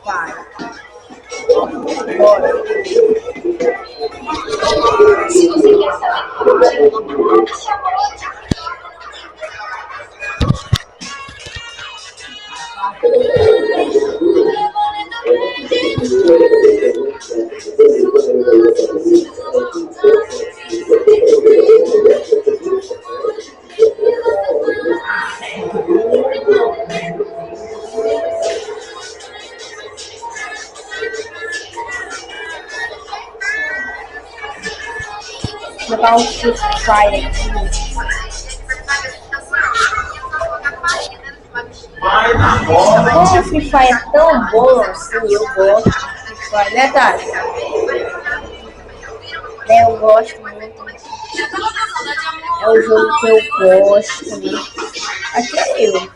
Fire. Bora. Se você quer saber como chama Vou botar um Free Fire aqui. O Free Fire é tão bom assim, eu gosto de Free Fire, né, Tati? Eu gosto muito. É o jogo que eu gosto, né? Aqui é eu.